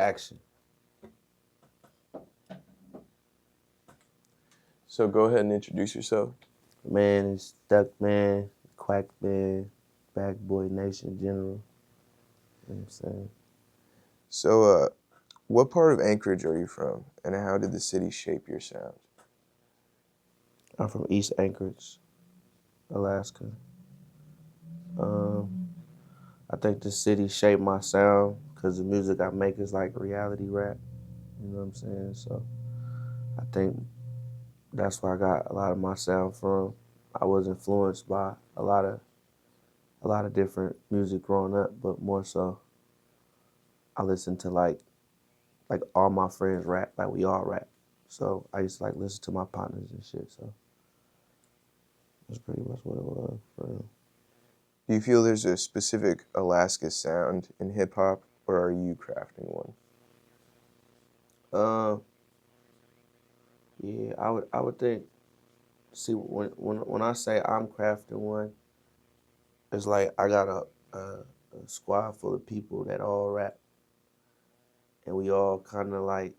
action. So go ahead and introduce yourself. Man, it's Duckman, Quackman, BagBoy Nation General. You know what I'm saying? So, what part of Anchorage are you from, and how did the city shape your sound? I'm from East Anchorage, Alaska. Um, I think the city shaped my sound because the music I make is like reality rap. You know what I'm saying? So I think that's where I got a lot of my sound from. I was influenced by a lot of different music growing up, but more so I listened to like all my friends rap, like we all rap. So I used to like listen to my partners and shit. So that's pretty much what it was for real. Do you feel there's a specific Alaska sound in hip hop, or are you crafting one? Um, yeah, I would think. See, when I say I'm crafting one, it's like I got a squad full of people that all rap, and we all kind of like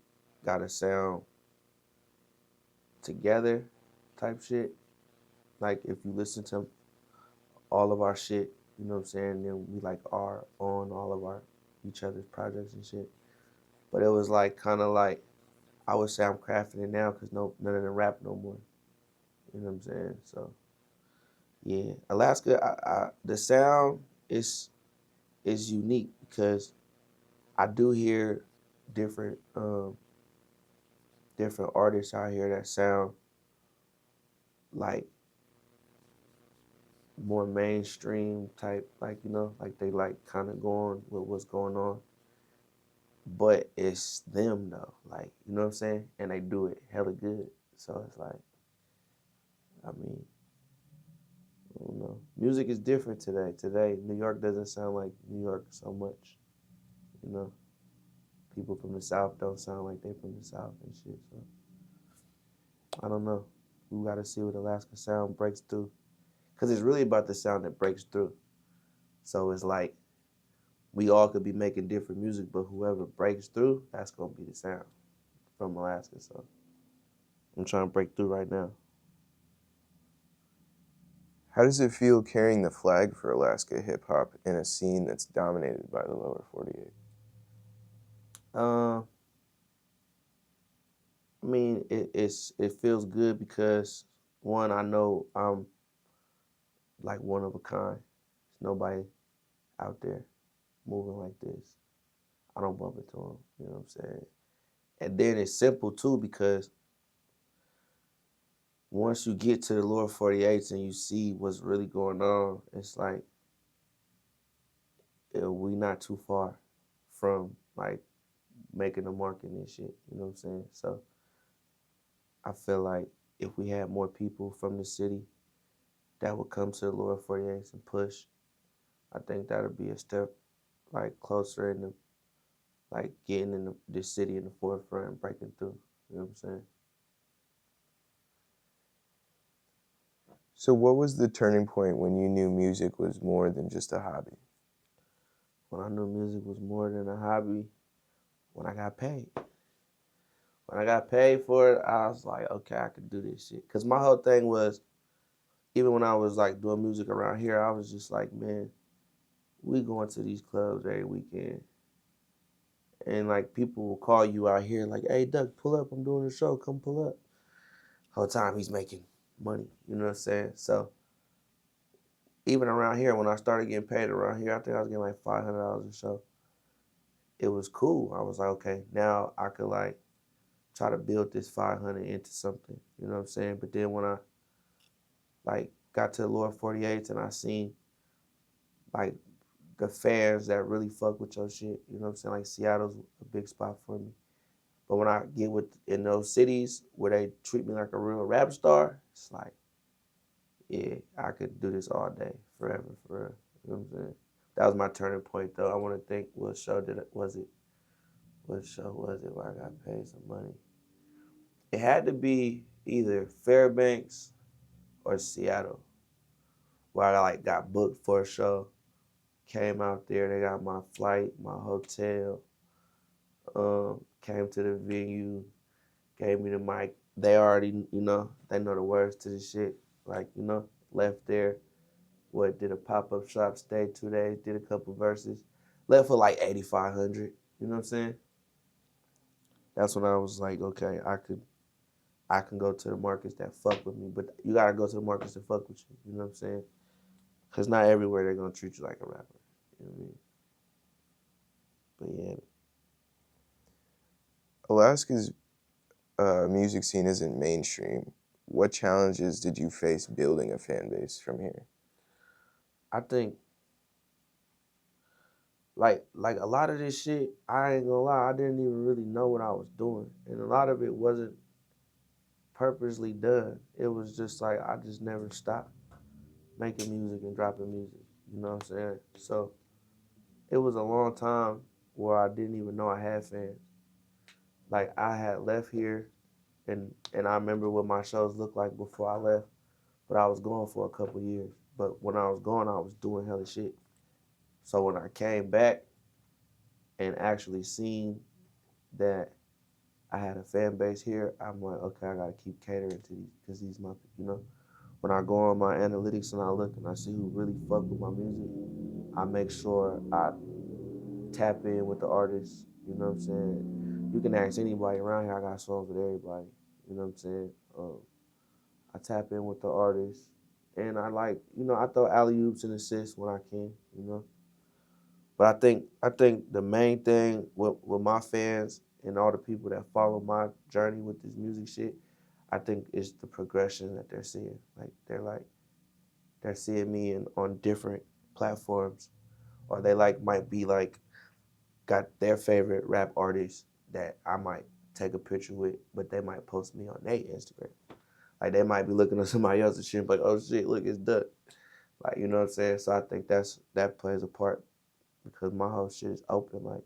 got a sound together, type shit. Like if you listen to all of our shit, you know what I'm saying? Then we like are on all of our each other's projects and shit. But it was like kind of like I would say I'm crafting it now because none of them rap no more. You know what I'm saying? So yeah, Alaska, the sound is unique because I do hear different different artists out here that sound like more mainstream type, like like they like kind of going with what's going on. But it's them though, like you know what I'm saying, and they do it hella good. So it's like, I mean, I don't know. Music is different today. Today, New York doesn't sound like New York so much. You know, people from the South don't sound like they from the South and shit. So I don't know. We got to see what Alaska sound breaks through, cause it's really about the sound that breaks through. So it's like we all could be making different music, but whoever breaks through, that's gonna be the sound from Alaska. So I'm trying to break through right now. How does it feel carrying the flag for Alaska hip hop in a scene that's dominated by the lower 48? Um, I mean, it feels good because one, I know I'm like one of a kind. There's nobody out there moving like this. I don't bump into them. You know what I'm saying? And then it's simple too because once you get to the lower 48s and you see what's really going on, it's like we not too far from like making a mark in this shit. You know what I'm saying? So I feel like if we had more people from the city that would come to the lower 48s and push, I think that would be a step like closer in the like getting in the city in the forefront and breaking through. You know what I'm saying? So, what was the turning point when you knew music was more than just a hobby? When I knew music was more than a hobby, when I got paid. When I got paid for it, I was like, okay, I could do this shit. Cause my whole thing was, even when I was like doing music around here, I was just like, man, we going to these clubs every weekend. And like people will call you out here like, hey Duck, pull up, I'm doing a show, come pull up. Whole time he's making money, you know what I'm saying? So even around here, when I started getting paid around here, I think I was getting like $500 a show. It was cool. I was like, okay, now I could like try to build this 500 into something, you know what I'm saying? But then when I like got to the lower 48s and I seen like the fans that really fuck with your shit, you know what I'm saying? Like Seattle's a big spot for me. But when I get with in those cities where they treat me like a real rap star, it's like, yeah, I could do this all day, forever, for real. You know what I'm saying? That was my turning point though. I want to think what show did it was it? What show was it where I got paid some money? It had to be either Fairbanks or Seattle, where I like got booked for a show. Came out there, they got my flight, my hotel, came to the venue, gave me the mic. They already, they know the words to the shit. Like, left there. What, did a pop-up shop, stayed 2 days, did a couple verses. Left for like 8,500. You know what I'm saying? That's when I was like, okay, I can go to the markets that fuck with me, but you gotta go to the markets that fuck with you. You know what I'm saying? Cause not everywhere they're gonna treat you like a rapper. You know what I mean? But yeah, Alaska's music scene isn't mainstream. What challenges did you face building a fan base from here? I think like a lot of this shit, I ain't gonna lie, I didn't even really know what I was doing, and a lot of it wasn't purposely done. It was just like I just never stopped making music and dropping music. You know what I'm saying? So it was a long time where I didn't even know I had fans. Like I had left here, and I remember what my shows looked like before I left. But I was gone for a couple years. But when I was gone, I was doing hella shit. So when I came back and actually seen that I had a fan base here, I'm like, okay, I gotta keep catering to these because these my, when I go on my analytics and I look and I see who really fuck with my music, I make sure I tap in with the artists. You know what I'm saying? You can ask anybody around here. I got songs with everybody. You know what I'm saying? I tap in with the artists, and I like, I throw alley oops and assists when I can. But I think the main thing with my fans and all the people that follow my journey with this music shit, I think is the progression that they're seeing. They're seeing me on different platforms, or they might be got their favorite rap artist that I might take a picture with, but they might post me on their Instagram. Like they might be looking at somebody else's shit, like, oh shit, look, it's Duck. Like, you know what I'm saying? So I think that plays a part because my whole shit is open. Like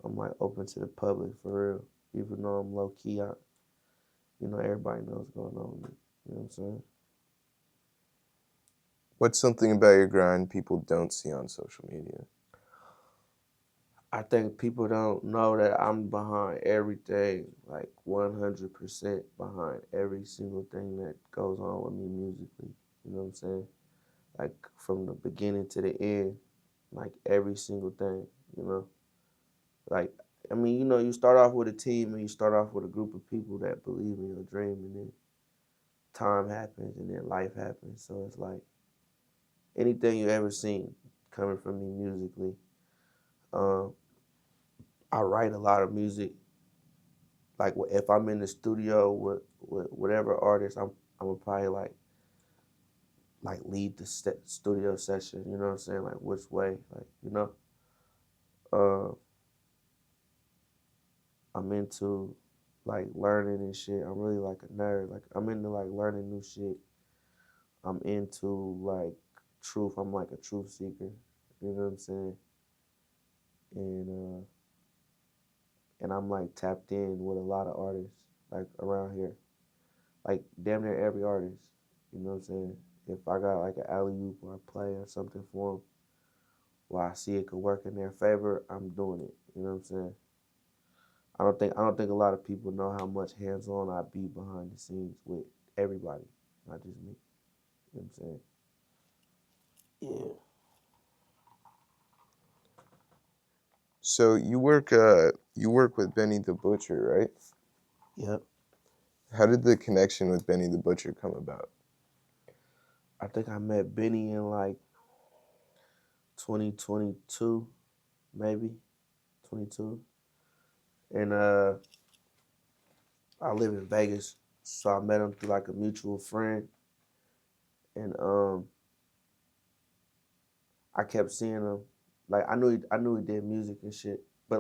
I'm open to the public for real. Even though I'm low key, everybody knows what's going on with me. You know what I'm saying? What's something about your grind people don't see on social media? I think people don't know that I'm behind everything, like 100% behind every single thing that goes on with me musically. You know what I'm saying? Like from the beginning to the end, like every single thing, you know? Like, I mean, you start off with a team and you start off with a group of people that believe in your dream, and then time happens and then life happens. So it's like anything you ever seen coming from me musically. Um, I write a lot of music. Like if I'm in the studio with whatever artist, I'm gonna probably lead the studio session. You know what I'm saying? Like which way, Uh, I'm into learning and shit. I'm really like a nerd. Like I'm into learning new shit. I'm into truth. I'm like a truth seeker. You know what I'm saying? And and I'm tapped in with a lot of artists around here. Like damn near every artist. You know what I'm saying? If I got an alley oop or a play or something for them, where I see it could work in their favor, I'm doing it. You know what I'm saying? I don't think a lot of people know how much hands on I be behind the scenes with everybody, not just me. You know what I'm saying? Yeah. So you work with Benny the Butcher, right? Yep. How did the connection with Benny the Butcher come about? I think I met Benny in 2022, maybe 22, and I live in Vegas, so I met him through a mutual friend, and I kept seeing him. I knew he did music and shit. But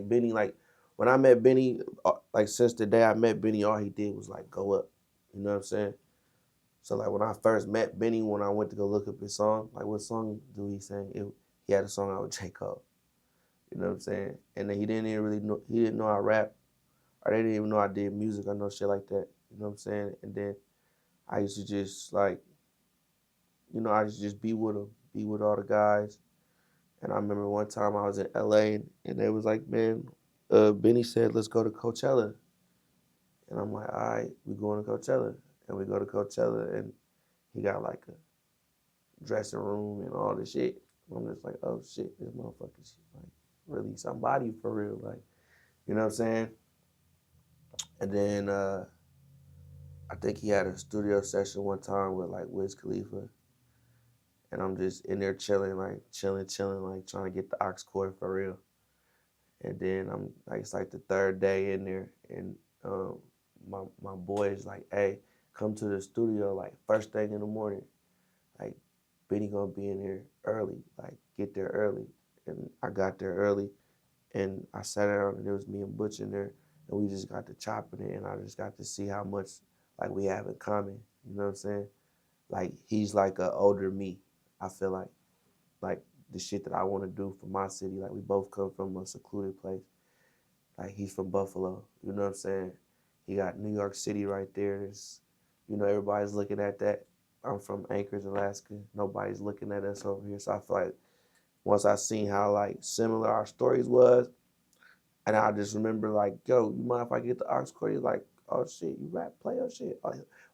Benny, when I met Benny, since the day I met Benny, all he did was go up. You know what I'm saying? So when I first met Benny, when I went to go look up his song, what song do he sing? He had a song out with J. Cole. You know what I'm saying? And then he didn't even really know, he didn't know I rap, or they didn't even know I did music or no shit like that. You know what I'm saying? And then I used to just I used to just be with him, be with all the guys. And I remember one time I was in LA, and they was like, man, Benny said, let's go to Coachella. And I'm like, all right, we going to Coachella. And we go to Coachella, and he got like a dressing room and all this shit. I'm just like, oh shit, this motherfucker's like really somebody for real. Like, you know what I'm saying? And then I think he had a studio session one time with like Wiz Khalifa. And I'm just in there chilling, like chilling, like trying to get the aux cord for real. And then I'm like, it's like the third day in there, and um, my boy is like, hey, come to the studio like first thing in the morning. Like Benny gonna be in here early, like get there early. And I got there early, and I sat down, and it was me and Butch in there, and we just got to chopping it, and I just got to see how much like we have in common. You know what I'm saying? Like he's like a older me. I feel like the shit that I want to do for my city. Like we both come from a secluded place. Like he's from Buffalo. You know what I'm saying? He got New York City right there. It's, everybody's looking at that. I'm from Anchorage, Alaska. Nobody's looking at us over here. So I feel like once I seen how like similar our stories was, and I just remember like, yo, you mind if I get the aux cord? He's like, oh shit, you rap, play your shit.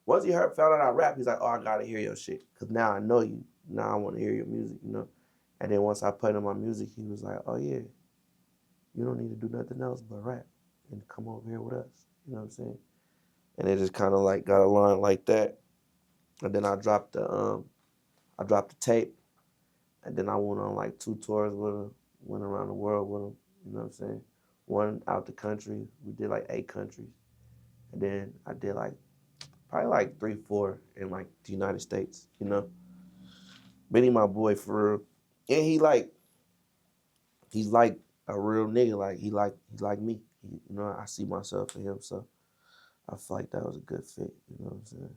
Once he found out I rap, he's like, oh, I gotta hear your shit, cause now I know you. Now I want to hear your music. And then once I played him my music, he was like, oh yeah, you don't need to do nothing else but rap and come over here with us. You know what I'm saying? And it just kind of like got aligned like that. And then I dropped the tape, and then I went on like 2 tours with him, went around the world with him. You know what I'm saying? One out the country, we did like 8 countries, and then I did like probably like 3, 4 in like the United States. Benny my boy for real, and he's like a real nigga. Like he like me. I see myself in him, so I feel like that was a good fit. You know what I'm saying?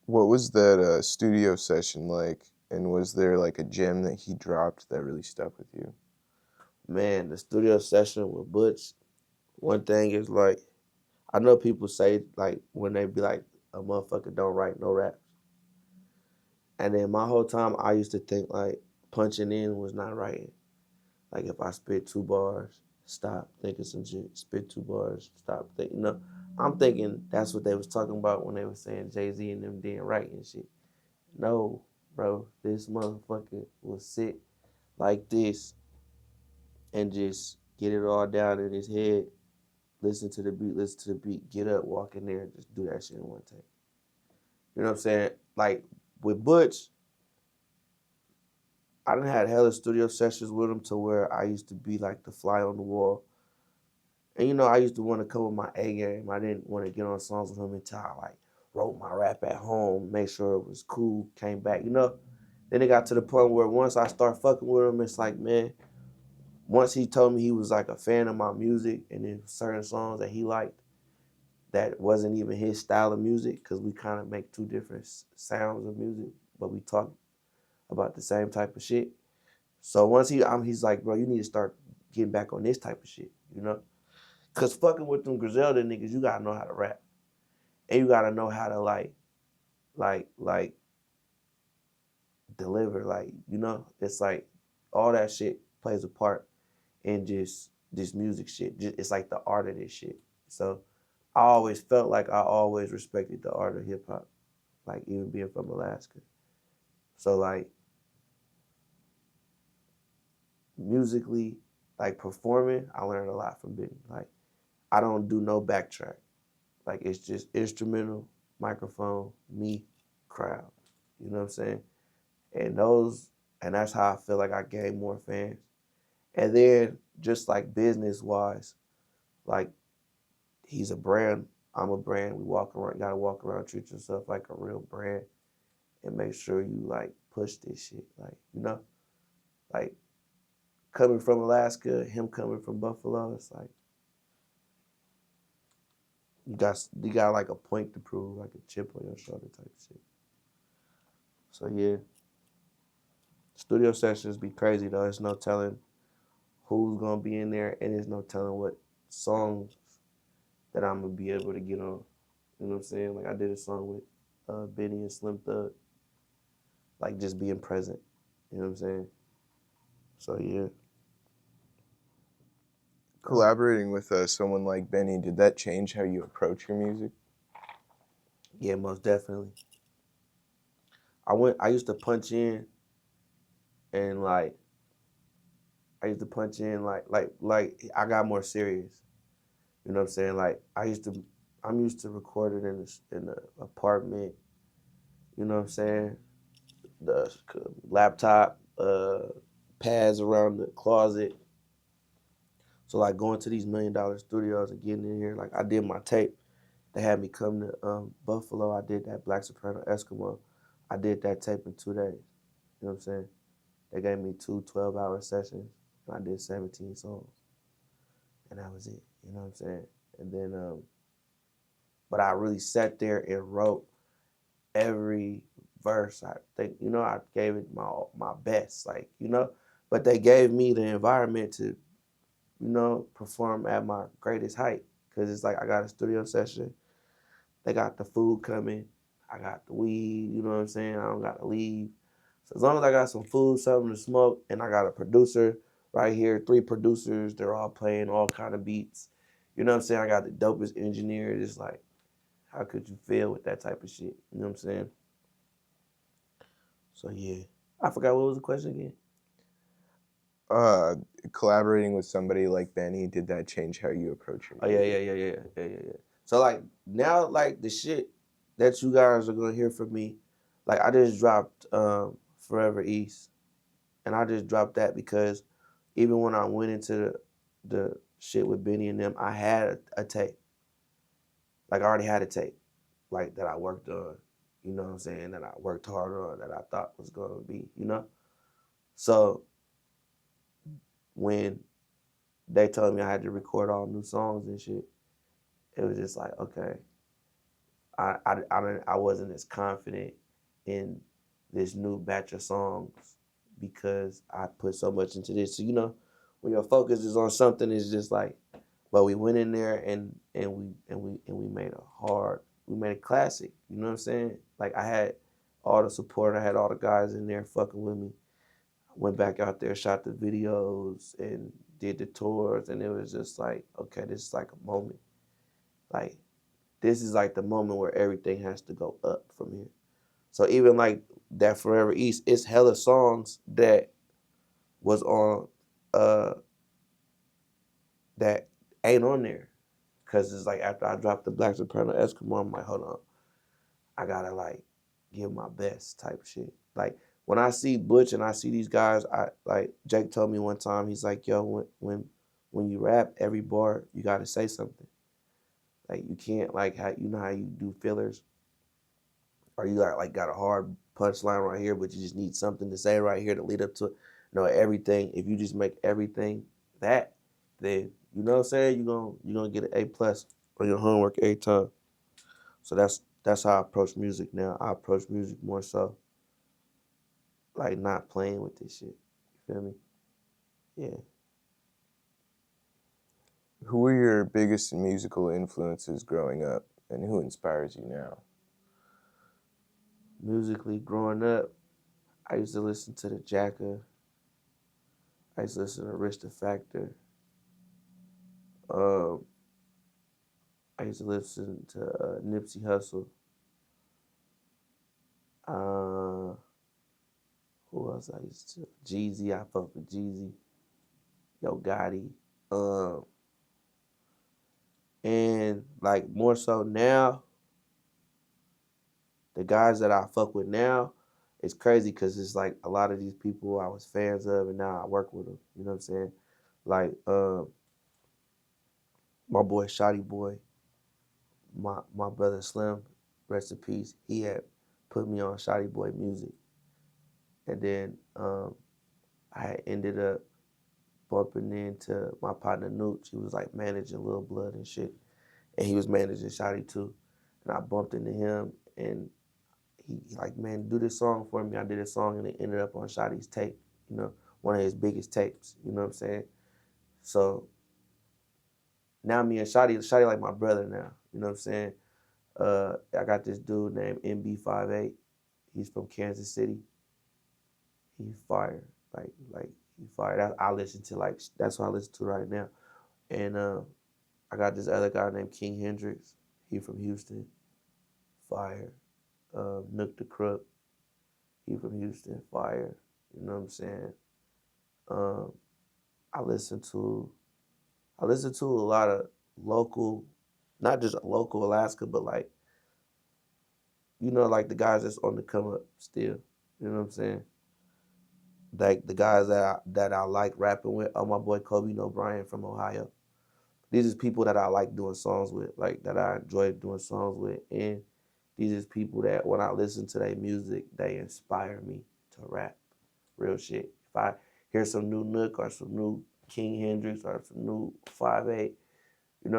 What was that studio session like? And was there like a gem that he dropped that really stuck with you? Man, the studio session with Butch. One thing is like, I know people say like when they be like a motherfucker don't write no raps, and then my whole time I used to think like punching in was not writing. Like if I spit 2 bars, stop thinking some shit. Spit 2 bars, stop thinking. I'm thinking that's what they was talking about when they was saying Jay-Z and them didn't write and shit. No, bro, this motherfucker will sit like this and just get it all down in his head. Listen to the beat, get up, walk in there, just do that shit in one take. You know what I'm saying? Like with Butch, I done had hella studio sessions with him to where I used to be like the fly on the wall. And I used to want to come with my A game. I didn't want to get on songs with him until I like wrote my rap at home, make sure it was cool, came back. Then it got to the point where once I start fucking with him, it's like, man, once he told me he was like a fan of my music and then certain songs that he liked that wasn't even his style of music, because we kind of make two different sounds of music, but we talk about the same type of shit. So once he's like, bro, you need to start getting back on this type of shit. Cause fucking with them Griselda niggas, you gotta know how to rap, and you gotta know how to like deliver. It's like all that shit plays a part in just this music shit. It's like the art of this shit. So I always felt like I always respected the art of hip hop, like even being from Alaska. So like musically, like performing, I learned a lot from Benny. Like I don't do no backtrack. Like it's just instrumental, microphone, me, crowd. You know what I'm saying? And that's how I feel like I gain more fans. And then just like business wise, like he's a brand, I'm a brand. We walk around, gotta walk around, treat yourself like a real brand, and make sure you like push this shit. Like coming from Alaska, him coming from Buffalo, it's like you got like a point to prove, like a chip on your shoulder type shit. So yeah, studio sessions be crazy though. There's no telling who's gonna be in there, and there's no telling what songs that I'm gonna be able to get on. You know what I'm saying? Like I did a song with Benny and Slim Thug, like just being present. You know what I'm saying? So yeah. Collaborating with someone like Benny, did that change how you approach your music? Yeah, most definitely. I used to punch in and like I used to punch in like I got more serious. You know what I'm saying? Like I'm used to recording in the apartment. You know what I'm saying? The laptop pads around the closet. So like going to these $1 million studios and getting in here, like I did my tape. They had me come to Buffalo. I did that Black Soprano Eskimo. I did that tape in 2 days. You know what I'm saying? They gave me two 12-hour sessions. And I did 17 songs. And that was it. You know what I'm saying? And then, but I really sat there and wrote every verse. I think, I gave it my best, like, but they gave me the environment to, perform at my greatest height. Cause it's like I got a studio session, they got the food coming, I got the weed, you know what I'm saying? I don't gotta leave. So as long as I got some food, something to smoke, and I got a producer right here, 3 producers, they're all playing all kind of beats. You know what I'm saying? I got the dopest engineer. It's like, how could you fail with that type of shit? You know what I'm saying? So yeah. I forgot what was the question again. Uh, Collaborating with somebody like Benny, did that change how you approach your Oh yeah, music? yeah. So like now, like the shit that you guys are gonna hear from me, like I just dropped Forever East, and I just dropped that because even when I went into the shit with Benny and them, I had a tape. Like I already had a tape, like that I worked on. You know what I'm saying? That I worked hard on, that I thought was gonna be. So when they told me I had to record all new songs and shit, it was just like, okay, I wasn't as confident in this new batch of songs because I put so much into this. So when your focus is on something, it's just like, but we went in there and we made we made a classic. You know what I'm saying? Like I had all the support, I had all the guys in there fucking with me. I went back out there, shot the videos, and did the tours, and it was just like, okay, this is like a moment. Like this is like the moment where everything has to go up from here. So even like that Forever East, it's hella songs that was on uh that ain't on there. Cause it's like after I dropped the Black Soprano Eskimo, I'm like, hold on, I gotta like give my best type shit. Like when I see Butch and I see these guys, I like Jake told me one time, he's like, yo, when you rap, every bar you gotta say something. Like you can't like how how you do fillers, or you like got a hard punchline right here, but you just need something to say right here to lead up to it. No, everything. If you just make everything that, then you know what I'm saying. You're gonna get an A+ on your homework every time. So that's how I approach music now. I approach music more so like not playing with this shit. You feel me? Yeah. Who were your biggest musical influences growing up, and who inspires you now? Musically, growing up, I used to listen to the Jacka. I used to listen to Rich the Factor. Um, I used to listen to Nipsey Hussle. Uh, who else I used to? Jeezy, I fuck with Jeezy. Yo Gotti. Um, and like more so now, the guys that I fuck with now, it's crazy because it's like a lot of these people I was fans of, and now I work with them. You know what I'm saying? Like my boy Shotty Boy, my brother Slim, rest in peace. He had put me on Shotty Boy music, and then I ended up bumping into my partner Nooch. He was like managing Lil Blood and shit, and he was managing Shotty too. And I bumped into him, and he like, man, do this song for me. I did a song, and it ended up on Shotty's tape. One of his biggest tapes. You know what I'm saying? So now me and Shotty like my brother now. You know what I'm saying? I got this dude named MB58. He's from Kansas City. He fire, like he fired. I listen to like that's what I listen to right now. And I got this other guy named King Hendrix. He from Houston. Fire. Nook the Crook. He from Houston. Fire. You know what I'm saying? Um, I listen to I listen to a lot of local, not just local Alaska, but like like the guys that's on the come up still. You know what I'm saying? Like the guys that I like rapping with. Oh, my boy Kobe O'Brien from Ohio. These is people that I like doing songs with, like that I enjoy doing songs with, and these is people that when I listen to their music, they inspire me to rap. Real shit. If I hear some new Nook or some new King Hendrix or some new 5'8",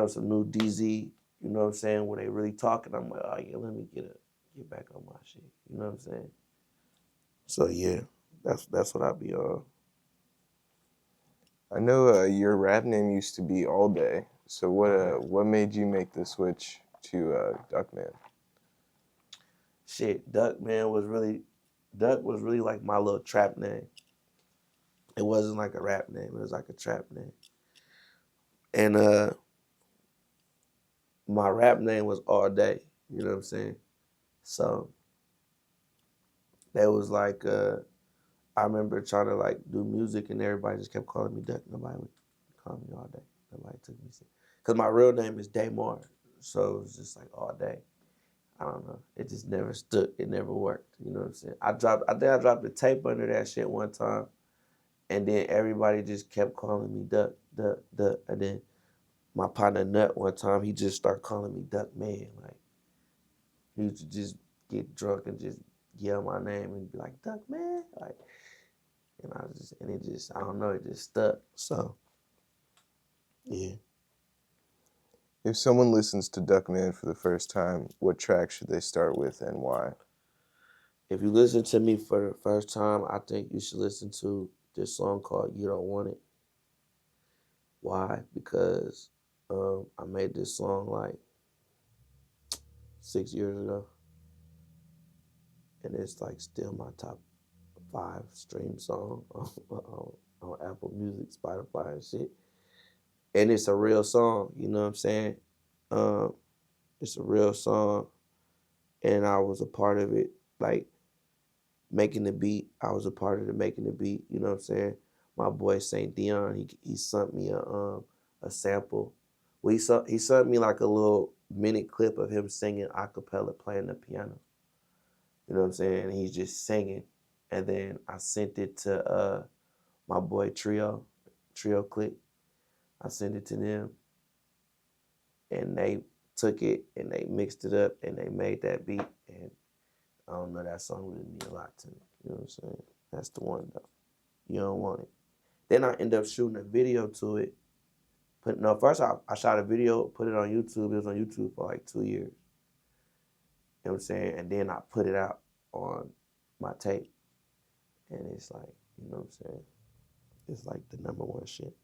some new DZ, you know what I'm saying, where they really talking, I'm like, oh yeah, let me get back on my shit. You know what I'm saying? So yeah, that's what I be on. I know your rap name used to be All Day. So Okay. what made you make the switch to Duckman? Shit, Duck was really like my little trap name. It wasn't like a rap name, it was like a trap name. And my rap name was All Day, you know what I'm saying? So that was like I remember trying to like do music and everybody just kept calling me Duck. Nobody would call me All Day. Nobody took me serious. Cause my real name is Daymar, so it was just like All Day. I don't know. It just never stuck. It never worked. You know what I'm saying? I think I dropped a tape under that shit one time, and then everybody just kept calling me Duck, Duck, Duck. And then my partner Nut one time, he just started calling me Duck Man. Like he used to just get drunk and just yell my name and be like Duck Man, like, and it just I don't know, it just stuck. So yeah. If someone listens to Duckman for the first time, what track should they start with and why? If you listen to me for the first time, I think you should listen to this song called "You Don't Want It." Why? Because I made this song like 6 years ago, and it's like still my top five stream song on Apple Music, Spotify, and shit. And it's a real song. You know what I'm saying? Um, it's a real song, and I was a part of it. Like making the beat, I was a part of the making the beat. You know what I'm saying? My boy Saint Dion, he sent me a sample. Well, he sent me like a little minute clip of him singing a cappella, playing the piano. You know what I'm saying? And he's just singing, and then I sent it to my boy Trio Click. I sent it to them, and they took it and they mixed it up and they made that beat. And I don't know, that song really mean a lot to me. You know what I'm saying? That's the one though. You don't want it. Then I ended up shooting a video to it. First I shot a video, put it on YouTube. It was on YouTube for like 2 years. You know what I'm saying? And then I put it out on my tape. And it's like, you know what I'm saying? It's like the number one shit.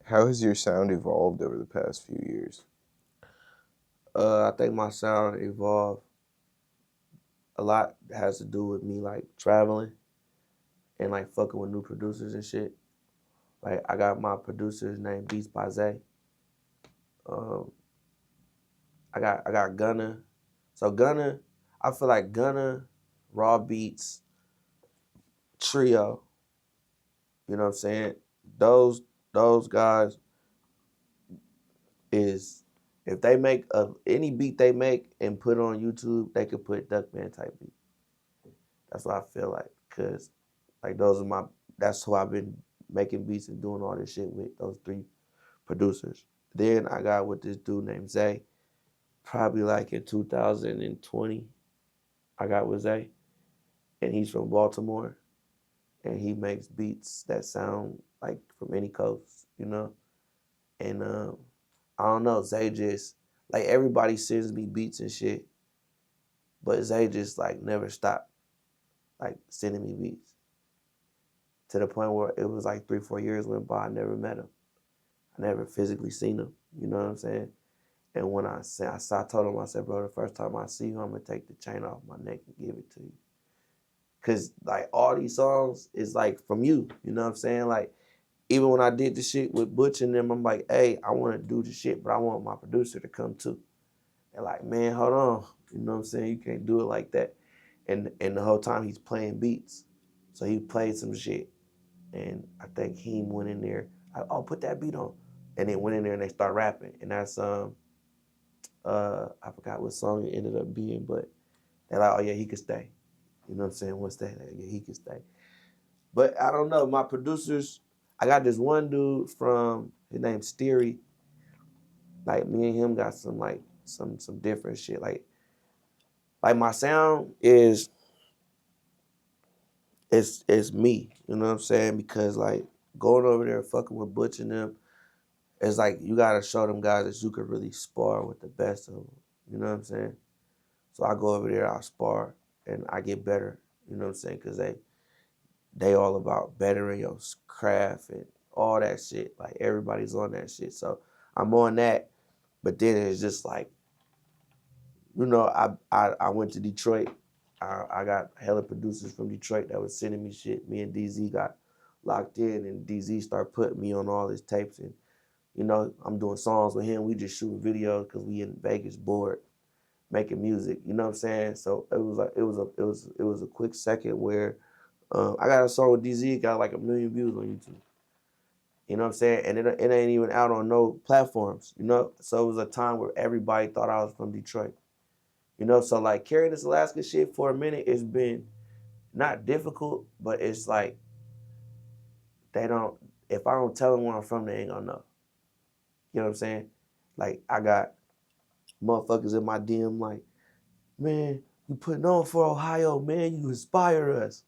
How has your sound evolved over the past few years? I think my sound evolved a lot. Has to do with me like traveling and like fucking with new producers and shit. Like I got my producers named Beats by Zay. Um, I got Gunna. So Gunna, I feel like Gunna, Raw Beats, Trio. You know what I'm saying? Those guys is, if they make any beat they make and put it on YouTube, they could put Duckman type beat. That's what I feel like, cause like that's who I've been making beats and doing all this shit with, those three producers. Then I got with this dude named Zay, probably like in 2020. I got with Zay, and he's from Baltimore, and he makes beats that sound like from any coast, you know. And I don't know, Zay just like everybody sends me beats and shit, but Zay just like never stopped like sending me beats to the point where it was like 3-4 years went by. I never met him. I never physically seen him. You know what I'm saying? And when I told him, I said, bro, the first time I see you, I'm gonna take the chain off my neck and give it to you. Cause like all these songs is like from you. You know what I'm saying? Like even when I did the shit with Butch and them, I'm like, hey, I want to do the shit, but I want my producer to come too. They're like, man, hold on. You know what I'm saying? You can't do it like that. And the whole time he's playing beats. So he played some shit. And I think he went in there, like, oh, put that beat on. And then went in there and they start rapping. And that's I forgot what song it ended up being, but they're like, oh yeah, he could stay. You know what I'm saying? Once they yeah, he could stay. But I don't know. My producers, I got this one dude from his name's Steery. Like me and him got some like some different shit. Like my sound is me. You know what I'm saying? Because like going over there fucking with Butch and them, it's like you gotta show them guys that you could really spar with the best of them. You know what I'm saying? So I go over there, I spar, and I get better. You know what I'm saying? Because they all about bettering your craft and all that shit. Like everybody's on that shit. So I'm on that, but then it's just like, you know, I went to Detroit. I got hella producers from Detroit that was sending me shit. Me and DZ got locked in, and DZ started putting me on all his tapes, and you know, I'm doing songs with him. We just shooting videos because we in Vegas bored making music. You know what I'm saying? So it was like it was a quick second where I got a song with DZ, got like 1 million views on YouTube. You know what I'm saying? And it ain't even out on no platforms, you know? So it was a time where everybody thought I was from Detroit. You know, so like carrying this Alaska shit for a minute, it's been not difficult, but it's like they don't, if I don't tell them where I'm from, they ain't gonna know. You know what I'm saying? Like I got motherfuckers in my DM like, man, you putting on for Ohio, man, you inspire us.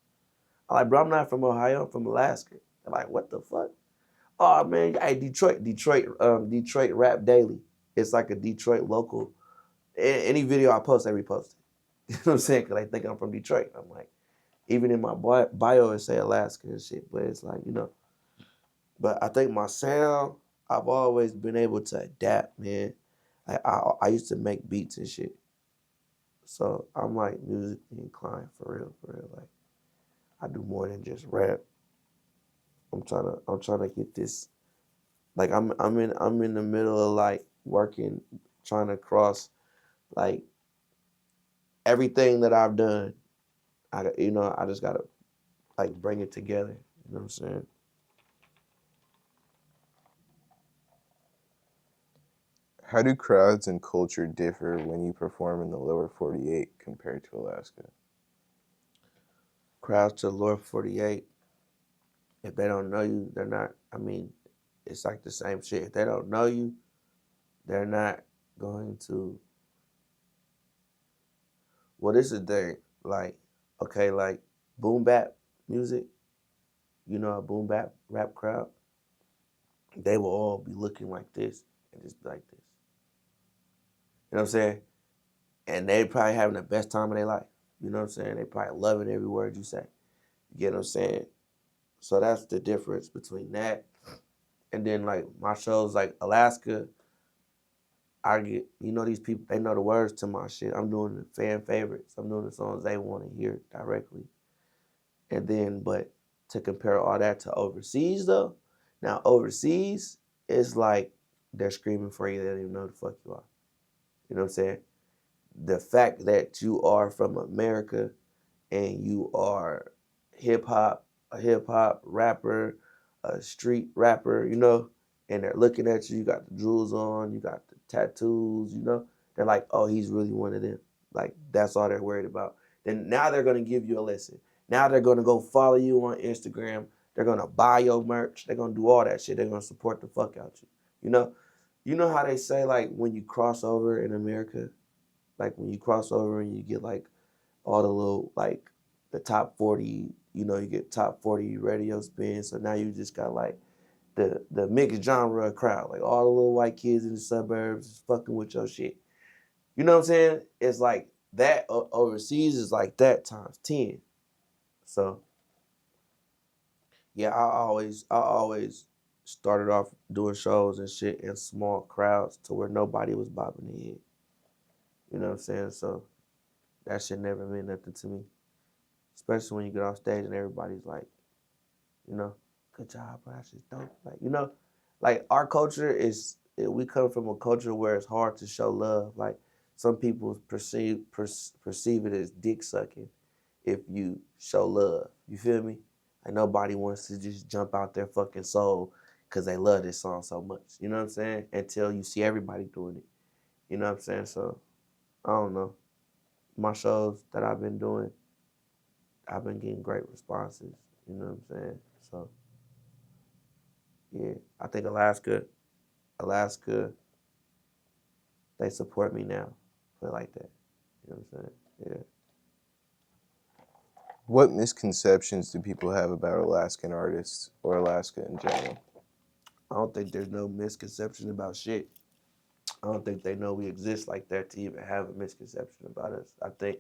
I'm like, bro, I'm not from Ohio, I'm from Alaska. They're like, what the fuck? Oh man, hey, Detroit Rap Daily. It's like a Detroit local. Any video I post, they repost it. You know what I'm saying? Because they think I'm from Detroit. I'm like, even in my bio, it say Alaska and shit. But it's like, you know. But I think my sound, I've always been able to adapt, man. I used to make beats and shit. So I'm like musically inclined for real, for real. Like I do more than just rap. I'm trying to get this. Like I'm in the middle of like working, trying to cross like everything that I've done. I just gotta like bring it together. You know what I'm saying? How do crowds and culture differ when you perform in the lower 48 compared to Alaska? Crowds to Lord 48. If they don't know you, they're not. I mean, it's like the same shit. If they don't know you, they're not going to. Well, this is the thing. Like, okay, like boom bap music. You know, a boom bap rap crowd. They will all be looking like this and just be like this. You know what I'm saying? And they probably having the best time of their life. You know what I'm saying? They probably loving every word you say. You get what I'm saying? So that's the difference between that and then like my shows like Alaska. I get, you know, these people, they know the words to my shit. I'm doing the fan favorites. I'm doing the songs they want to hear directly. And then, but to compare all that to overseas though, now overseas, it's like they're screaming for you. They don't even know who the fuck you are. You know what I'm saying? The fact that you are from America and you are hip hop, a hip hop rapper, a street rapper, you know, and they're looking at you, you got the jewels on, you got the tattoos, you know, they're like, oh, he's really one of them. Like, that's all they're worried about. Then now they're gonna give you a listen. Now they're gonna go follow you on Instagram. They're gonna buy your merch. They're gonna do all that shit. They're gonna support the fuck out you. You know how they say like when you cross over in America, like when you cross over and you get like all the little like the top 40, you know, you get top 40 radio spins. So now you just got like the mixed genre crowd, like all the little white kids in the suburbs fucking with your shit. You know what I'm saying? It's like that overseas is like that times 10. So yeah, I always started off doing shows and shit in small crowds to where nobody was bobbing their head. You know what I'm saying? So that shit never meant nothing to me. Especially when you get off stage and everybody's like, you know. good job, bro. That's just dope. Like, you know, like our culture is, we come from a culture where it's hard to show love. Like some people perceive it as dick sucking if you show love. You feel me? Like nobody wants to just jump out their fucking soul because they love this song so much. You know what I'm saying? Until you see everybody doing it. You know what I'm saying? So I don't know. My shows that I've been doing, I've been getting great responses. You know what I'm saying? So yeah, I think Alaska, they support me now. Put it like that. You know what I'm saying? Yeah. What misconceptions do people have about Alaskan artists or Alaska in general? I don't think there's no misconception about shit. I don't think they know we exist like that to even have a misconception about us. I think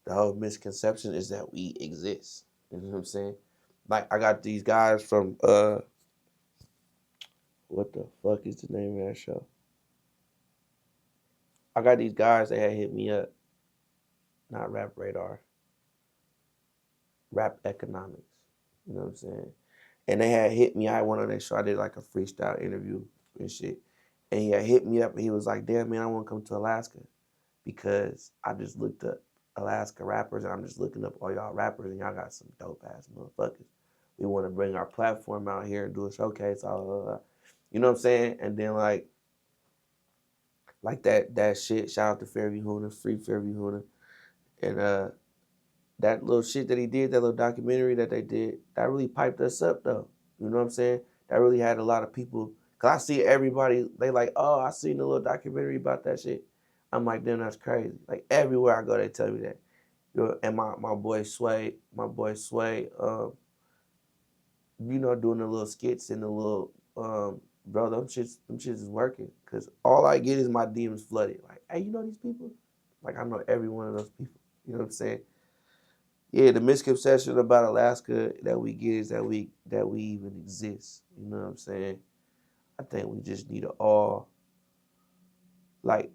the whole misconception is that we exist. You know what I'm saying? Like I got these guys from what the fuck is the name of that show? I got these guys that had hit me up, not Rap Radar, Rap Economics. You know what I'm saying? And they had hit me. I went on their show. I did like a freestyle interview and shit. And he had hit me up and he was like, damn, man, I want to come to Alaska because I just looked up Alaska rappers and I'm just looking up all y'all rappers and y'all got some dope ass motherfuckers. We want to bring our platform out here and do a showcase, all. You know what I'm saying? And then like that shit, shout out to Fairview Huna, free Fairview Huna. And that little shit that he did, that little documentary that they did, that really piped us up though. You know what I'm saying? That really had a lot of people. Cause I see everybody, they like, oh, I seen the little documentary about that shit. I'm like, damn, that's crazy. Like everywhere I go, they tell me that. You know, and my boy Sway, you know, doing the little skits and the little, bro, them shits is working. Cause all I get is my DMs flooded. Like, hey, you know these people? Like I know every one of those people. You know what I'm saying? Yeah, the misconception about Alaska that we get is that we even exist. You know what I'm saying? I think we just need to all like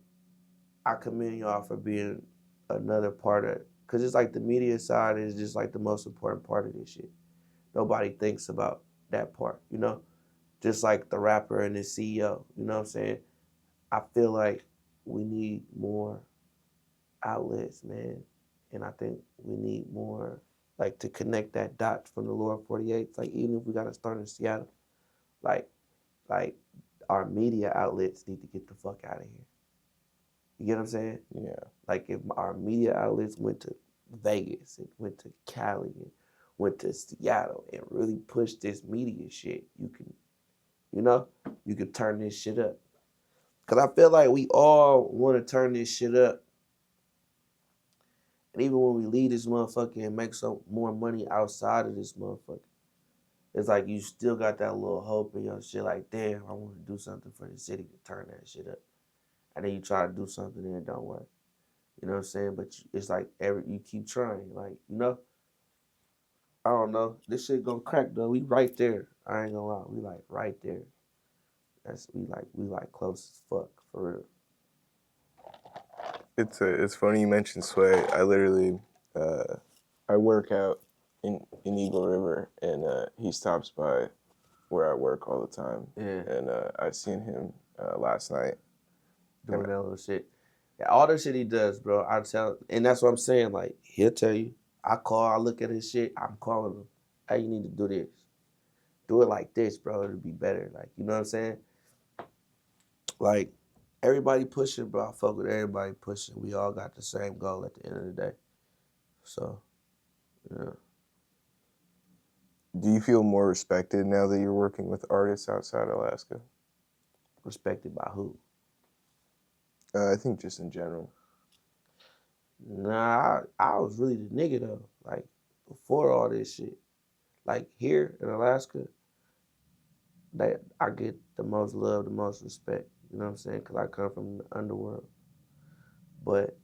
I commend y'all for being another part of, because it's like the media side is just like the most important part of this shit. Nobody thinks about that part, you know? Just like the rapper and the CEO, you know what I'm saying? I feel like we need more outlets, man. And I think we need more, like, to connect that dot from the lower 48. Like, even if we got to start in Seattle, like, like our media outlets need to get the fuck out of here. You get what I'm saying? Yeah. Like, if our media outlets went to Vegas and went to Cali and went to Seattle and really pushed this media shit, you can, you know, you can turn this shit up. Because I feel like we all want to turn this shit up. And even when we leave this motherfucker and make some more money outside of this motherfucker, it's like you still got that little hope in your shit. Like, damn, I want to do something for the city to turn that shit up. And then you try to do something and it don't work. You know what I'm saying? But it's like you keep trying. Like, you know, I don't know. This shit gonna crack though. We right there. I ain't gonna lie. We like right there. We like close as fuck for real. It's funny you mentioned Sway. I literally I work out in Eagle River, and he stops by where I work all the time. Yeah. And I seen him last night. Doing that little shit. Yeah, all the shit he does, bro. I tell, and that's what I'm saying. Like he'll tell you. I look at his shit. I'm calling him. Hey, you need to do this. Do it like this, bro. It'll be better. Like you know what I'm saying? Like everybody pushing, bro. I fuck with everybody pushing. We all got the same goal at the end of the day. So, yeah. Do you feel more respected now that you're working with artists outside Alaska? Respected by who? I think just in general. Nah, I was really the nigga though. Like before all this shit. Like here in Alaska, that I get the most love, the most respect. You know what I'm saying? Because I come from the underworld. But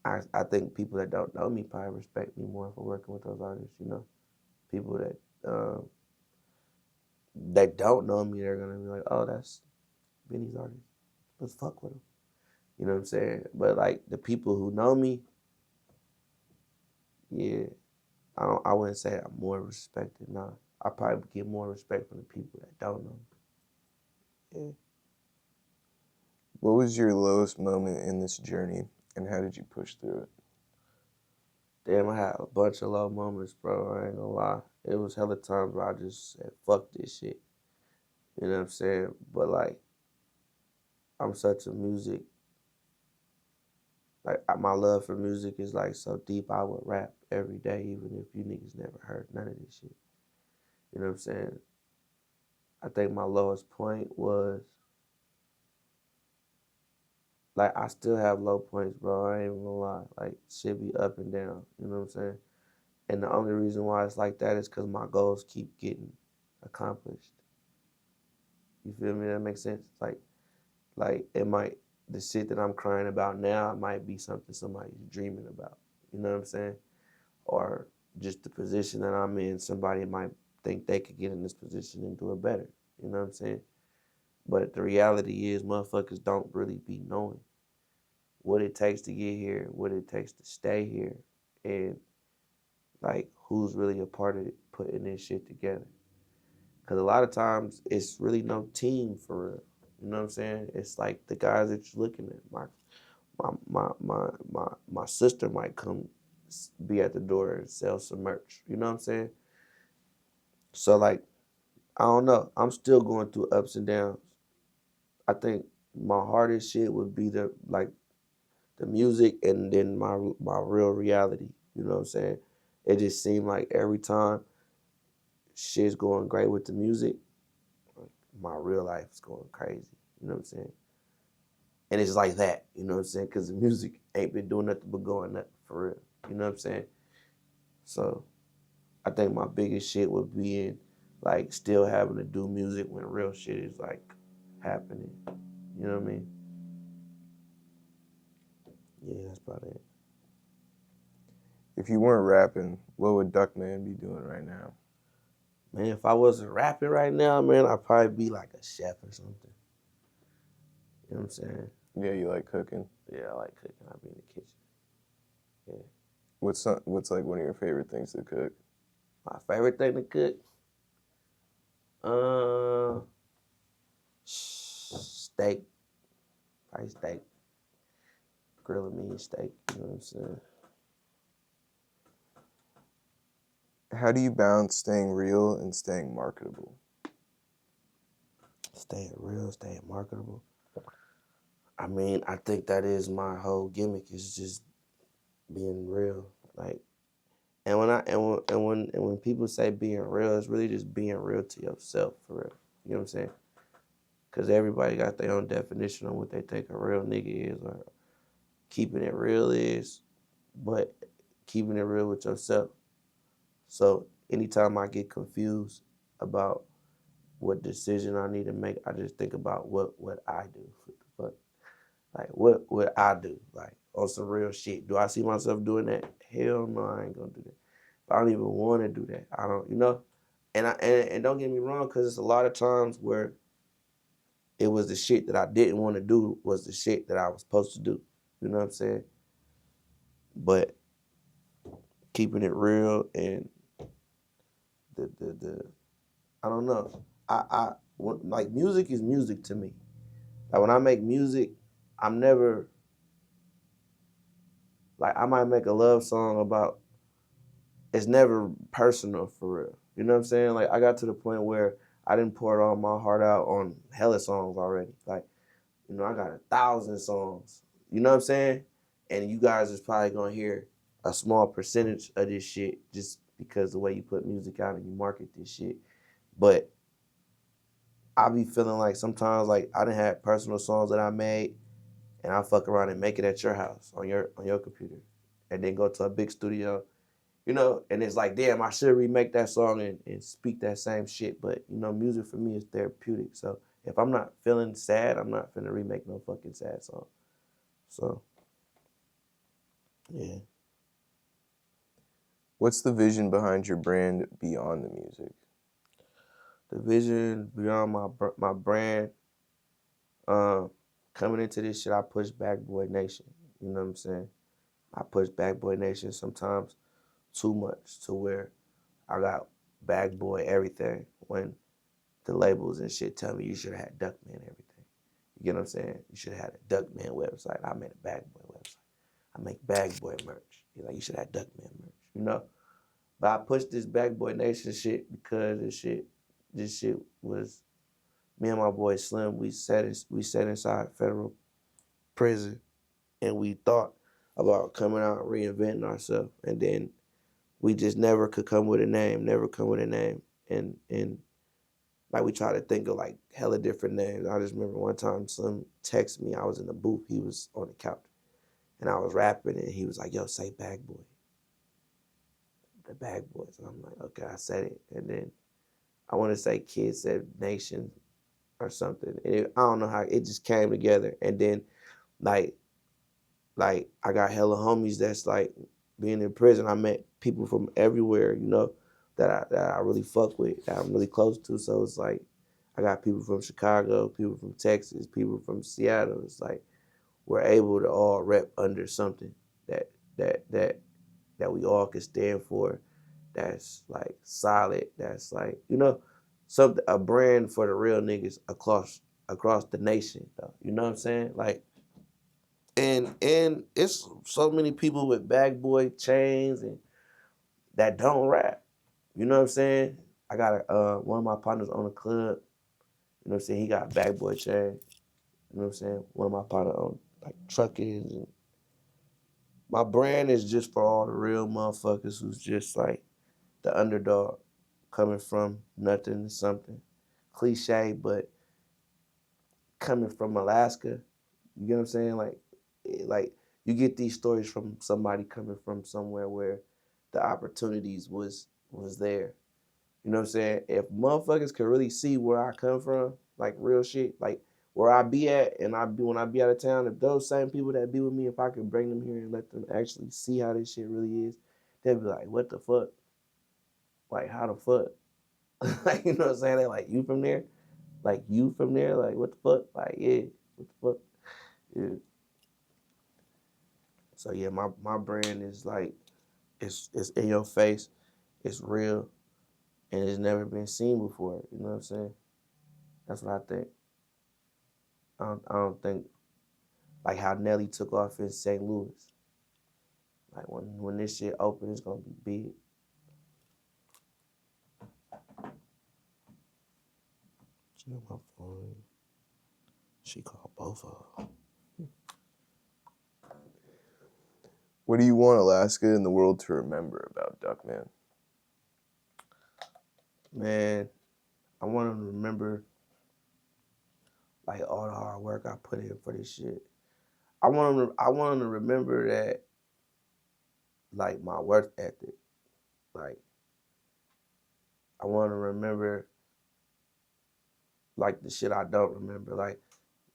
I think people that don't know me probably respect me more for working with those artists. You know, people that don't know me, they're gonna be like, "Oh, that's Benny's artist. Let's fuck with him." You know what I'm saying? But like the people who know me, yeah, I wouldn't say I'm more respected. Nah, I probably get more respect from the people that don't know. Yeah. What was your lowest moment in this journey, and how did you push through it? Damn, I had a bunch of low moments, bro. I ain't gonna lie. It was hella times where I just said, fuck this shit. You know what I'm saying? But like, I'm such a music, like my love for music is like so deep. I would rap every day, even if you niggas never heard none of this shit. You know what I'm saying? I think my lowest point was like I still have low points, bro. I ain't even gonna lie. Like shit be up and down. You know what I'm saying? And the only reason why it's like that is because my goals keep getting accomplished. You feel me? That makes sense. Like it might the shit that I'm crying about now might be something somebody's dreaming about. You know what I'm saying? Or just the position that I'm in, somebody might think they could get in this position and do it better. You know what I'm saying? But the reality is motherfuckers don't really be knowing what it takes to get here, what it takes to stay here, and like who's really a part of it, putting this shit together. Because a lot of times it's really no team for real. You know what I'm saying? It's like the guys that you're looking at. My sister might come be at the door and sell some merch. You know what I'm saying? So like I don't know. I'm still going through ups and downs. I think my hardest shit would be the music and then my real reality. You know what I'm saying? It just seemed like every time shit's going great with the music, my real life is going crazy. You know what I'm saying? And it's like that. You know what I'm saying? Because the music ain't been doing nothing but going up for real. You know what I'm saying? So I think my biggest shit would be in like still having to do music when real shit is like happening. You know what I mean? Yeah, that's about it. If you weren't rapping, what would Duckman be doing right now? Man, if I wasn't rapping right now, man, I'd probably be like a chef or something. You know what I'm saying? Yeah, you like cooking. Yeah, I like cooking. I'd be in the kitchen. Yeah. What's like one of your favorite things to cook? My favorite thing to cook? Uh, steak. Probably steak. Grilling meat steak. You know what I'm saying? How do you balance staying real and staying marketable? Staying real, staying marketable. I mean, I think that is my whole gimmick. Is just being real. Like, and when people say being real, it's really just being real to yourself for real. You know what I'm saying? Because everybody got their own definition on what they think a real nigga is or keeping it real is, but keeping it real with yourself. So anytime I get confused about what decision I need to make, I just think about what I do. What the fuck? Like what I do? Like on some real shit. Do I see myself doing that? Hell no, I ain't gonna do that. But I don't even want to do that. I don't, you know. And don't get me wrong, because it's a lot of times where it was the shit that I didn't want to do was the shit that I was supposed to do. You know what I'm saying? But keeping it real and the I don't know. Like music is music to me. Like when I make music, I'm never like I might make a love song about it's never personal for real. You know what I'm saying? Like I got to the point where I didn't pour all my heart out on hella songs already. Like, you know, I got 1,000 songs. You know what I'm saying? And you guys is probably gonna hear a small percentage of this shit just because the way you put music out and you market this shit. But I be feeling like sometimes like I done had personal songs that I made and I fuck around and make it at your house on your computer. And then go to a big studio, you know, and it's like, damn, I should remake that song and speak that same shit. But, you know, music for me is therapeutic. So if I'm not feeling sad, I'm not finna remake no fucking sad song. So, yeah. What's the vision behind your brand beyond the music? The vision beyond my brand, coming into this shit, I push BagBoy Nation. You know what I'm saying? I push BagBoy Nation sometimes too much to where I got BagBoy everything when the labels and shit tell me you should have had Duckman everything. You get what I'm saying? You should have had a Duckman website. I made a BagBoy website. I make BagBoy merch. You're like, you should have Duckman merch, you know? But I pushed this BagBoy Nation shit because this shit was me and my boy Slim. We sat inside federal prison, and we thought about coming out and reinventing ourselves, and then we just never could come with a name, and like we tried to think of like hella different names. I just remember one time Slim texted me. I was in the booth. He was on the couch, and I was rapping, and he was like, "Yo, say BagBoy." The Bag Boys. And I'm like, okay, I said it. And then I want to say Kids Said Nation or something. And I don't know how it just came together. And then like I got hella homies that's like being in prison. I met people from everywhere, you know, that I really fuck with, that I'm really close to. So it's like I got people from Chicago, people from Texas, people from Seattle. It's like we're able to all rep under something that that that that we all can stand for, that's like solid, that's like, you know, something, a brand for the real niggas across the nation though. You know what I'm saying? Like, and it's so many people with bag boy chains and that don't rap. You know what I'm saying? I got one of my partners on the club, you know what I'm saying? He got a bag boy chain. You know what I'm saying? One of my partners on like truckers, and my brand is just for all the real motherfuckers who's just like the underdog, coming from nothing to something. Cliche, but coming from Alaska, you get what I'm saying? Like you get these stories from somebody coming from somewhere where the opportunities was there. You know what I'm saying? If motherfuckers could really see where I come from, like real shit, like where I be at, and I be when I be out of town, if those same people that be with me, if I could bring them here and let them actually see how this shit really is, they'd be like, what the fuck? Like how the fuck? Like, you know what I'm saying? They like, you from there? Like, you from there? Like, what the fuck? Like, yeah, what the fuck? Yeah. So yeah, my brand is like, it's in your face, it's real, and it's never been seen before. You know what I'm saying? That's what I think. I don't think like how Nelly took off in St. Louis. Like when this shit opens, it's gonna be big. She on my phone. She called both of them. What do you want Alaska and the world to remember about Duckman? Man, I want them to remember like all the hard work I put in for this shit. I want them to remember that, like, my work ethic. Like, I want to remember like the shit I don't remember, like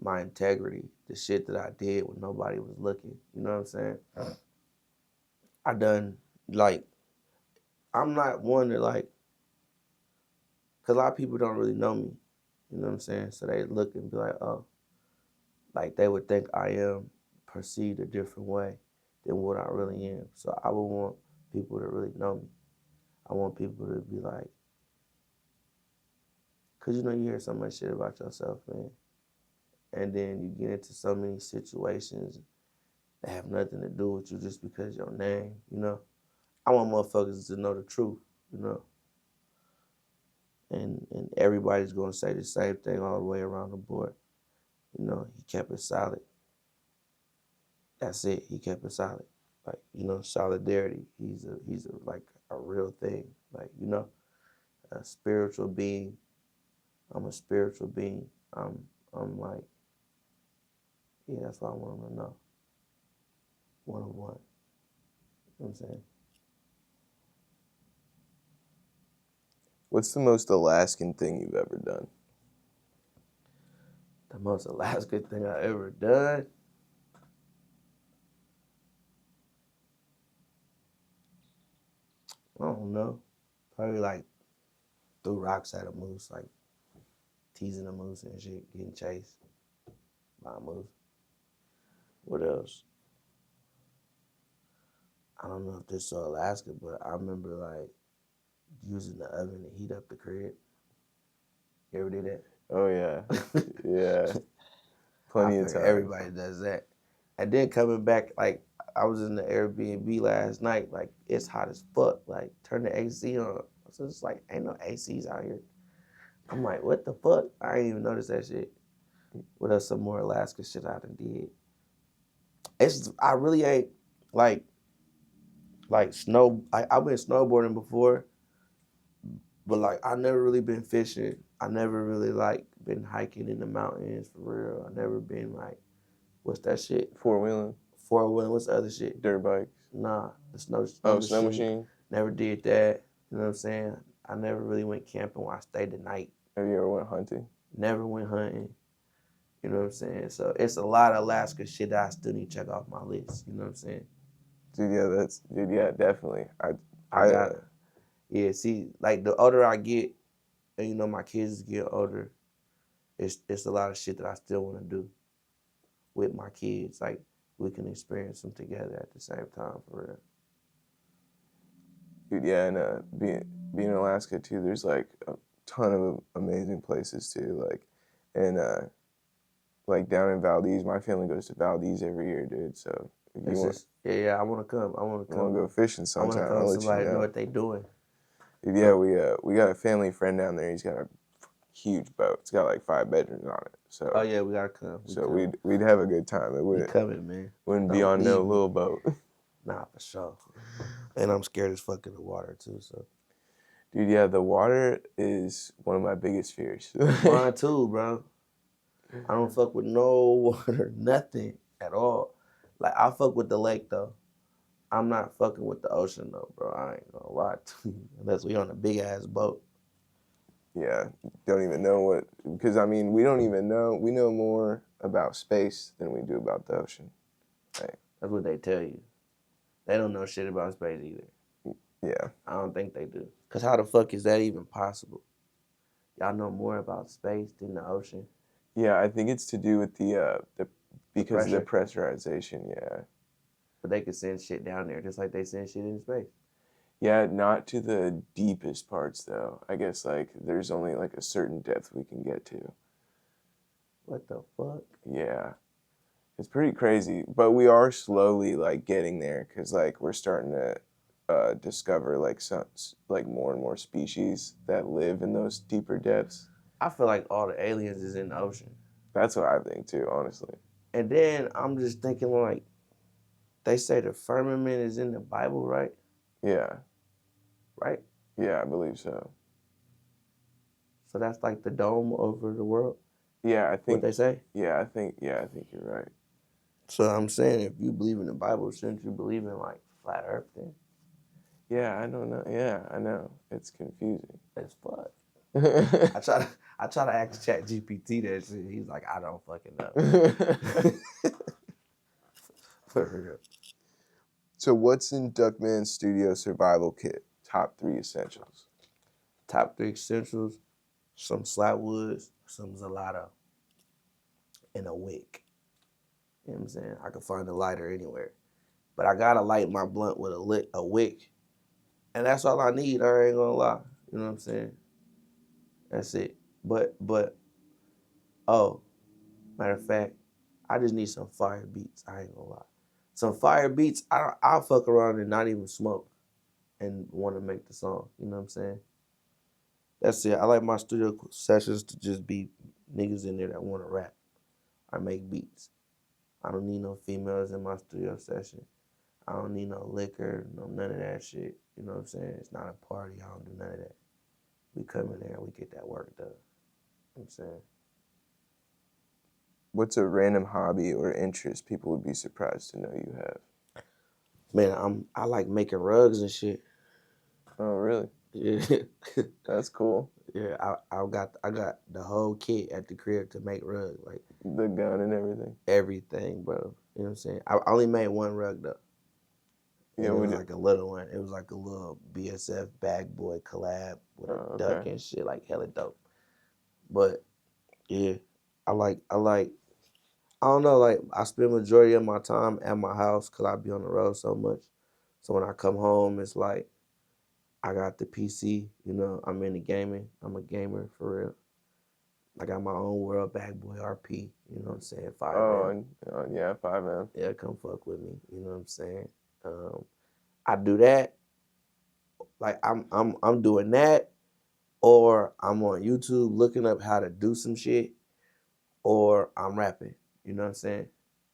my integrity, the shit that I did when nobody was looking. You know what I'm saying? I done like I'm not one to like, cause a lot of people don't really know me. You know what I'm saying? So they look and be like, oh, like they would think I am perceived a different way than what I really am. So I would want people to really know me. I want people to be like, cause you know you hear so much shit about yourself, man, and then you get into so many situations that have nothing to do with you just because your name, you know. I want motherfuckers to know the truth, you know. And everybody's gonna say the same thing all the way around the board. You know, he kept it solid. That's it. He kept it solid. Like, you know, solidarity. He's a like a real thing. Like, you know, a spiritual being. I'm a spiritual being. I'm like, yeah, that's what I want them to know. One of one. You know what I'm saying? What's the most Alaskan thing you've ever done? The most Alaska thing I ever done. I don't know. Probably like threw rocks at a moose, like teasing a moose and shit, getting chased by a moose. What else? I don't know if this so Alaska, but I remember like using the oven to heat up the crib. You ever did Oh yeah, that? yeah, I plenty of figure times. everybody does that. And then coming back, like I was in the Airbnb last night, like it's hot as fuck. Like turn the AC on. So it's like ain't no ACs out here. I'm like, what the fuck? I ain't even noticed that shit. What else? Some more Alaska shit I done did. I really ain't like snow. I've been snowboarding before, but like I never really been fishing. I never really like been hiking in the mountains for real. I never been like what's that shit? Four-wheeling, 4-wheel. What's the other shit? dirt bikes. Nah, the snow Oh, snow machine. machine. Never did that. You know what I'm saying? I never really went camping where I stayed the night. Have you ever went hunting? Never went hunting. You know what I'm saying? So it's a lot of Alaska shit that I still need to check off my list. You know what I'm saying? Dude, yeah, definitely. I got yeah. See, like the older I get, and you know my kids get older, it's a lot of shit that I still want to do with my kids. Like we can experience them together at the same time for real. Dude, yeah, and being in Alaska too, there's like a ton of amazing places too. And like down in Valdez, my family goes to Valdez every year, dude. So if you It's want, just yeah. I want to come. I want to you want to come. go fishing I want to sometime, come. I'll let you Somebody know know. what they doing. Dude, yeah, we got a family friend down there. He's got a huge boat. It's got like 5 bedrooms on it. So Oh yeah, we gotta come. we'd have a good time. It We coming, man. wouldn't be Don't on no leave me. little boat. Nah, for sure. And I'm scared as fuck of the water too. So Dude, yeah, the water is one of my biggest fears. mine too, bro. I don't fuck with no water, nothing at all. Like I fuck with the lake though. I'm not fucking with the ocean though, bro. I ain't gonna lie to you. Unless we on a big ass boat. Yeah, don't even know what, because I mean, we don't even know. We know more about space than we do about the ocean. Right? That's what they tell you. They don't know shit about space either. Yeah. I don't think they do. Cause how the fuck is that even possible? Y'all know more about space than the ocean. Yeah, I think it's to do with the because of the pressure. pressurization. Yeah. But they could send shit down there just like they send shit into space. Yeah, not to the deepest parts though. I guess like there's only like a certain depth we can get to. What the fuck? Yeah. It's pretty crazy, but we are slowly like getting there because like we're starting to discover like like more and more species that live in those deeper depths. I feel like all the aliens is in the ocean. That's what I think too, honestly. And then I'm just thinking like they say the firmament is in the Bible, right? Yeah, Right? yeah, I believe so. So that's like the dome over the world. Yeah, What they say? Yeah, I think you're right. So I'm saying if you believe in the Bible, shouldn't you believe in like flat earth then? Yeah, I don't know. Yeah, I know. It's confusing. As fuck. I try to ask Chat GPT that shit. He's like, I don't fucking know. For real. So what's in Duckman Studio Survival Kit? Top 3 essentials. Top 3 essentials, some slat woods, some gelato, and a wick. You know what I'm saying? I can find a lighter anywhere. But I gotta light my blunt with a wick. And that's all I need, I ain't gonna lie. You know what I'm saying? That's it. But oh, matter of fact, I just need some fire beats. I ain't gonna lie. Some fire beats, I'll fuck around and not even smoke and want to make the song. You know what I'm saying? That's it. I like my studio sessions to just be niggas in there that want to rap or make beats. I don't need no females in my studio session. I don't need no liquor, none of that shit. You know what I'm saying? It's not a party. I don't do none of that. We come in there and we get that work done. You know what I'm saying? What's a random hobby or interest people would be surprised to know you have? Man, I like making rugs and shit. Oh, really? Yeah. That's cool. Yeah, I got the whole kit at the crib to make rugs, like The gun and everything. everything, bro. You know what I'm saying? I only made one rug though. And Yeah, it was like a little one. It was like a little BSF BagBoy collab with a duck okay. and shit, like hella dope. But yeah, I don't know, like I spend majority of my time at my house because I be on the road so much. So when I come home, it's like I got the PC, you know, I'm into gaming. I'm a gamer for real. I got my own world, BagBoy RP, you know what I'm saying? 5M. Yeah, 5M. Yeah, come fuck with me, you know what I'm saying? I do that. Like I'm doing that, or I'm on YouTube looking up how to do some shit, or I'm rapping. You know what I'm saying?